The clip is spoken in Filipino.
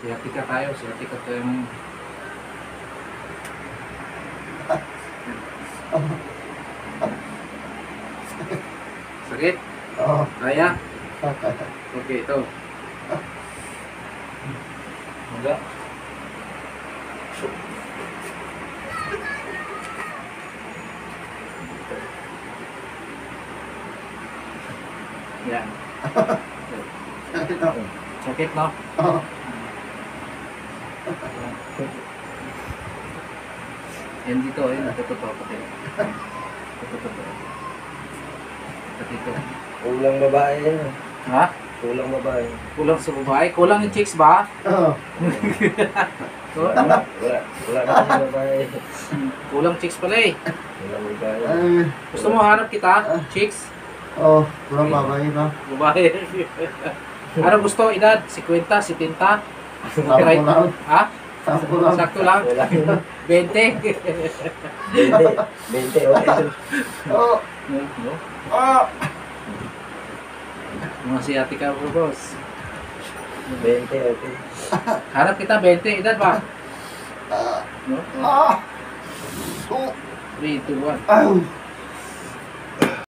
Siyatika tayo, siyatika tayo. Sakit? Oo. Kaya? Okay, ito. Enggak. Yan. Sakit, no? Oo. Yan dito, ayun, natututo pati. Natututo. Pati ito. Kulang babae yan. Ha? Kulang babae. Kulang sa babae? Kulang yung chicks ba? Oo. Wala na yung babae. Kulang chicks pala eh. Kulang babae. Ay, Gusto mo hanap kita? Chicks? oo. Walang babae ba? Babae. Ano gusto? Edad? 50? 70? Sakto lang. Ha? Sakto lang. Sakto lang? Wala. 20? 20, okay. Oo. No? Oo. Mga siyatika po, boss. 20, okay. Hanap kita 20. Edad ba? No? Ah. Oo. 3, 2, 1. Ay.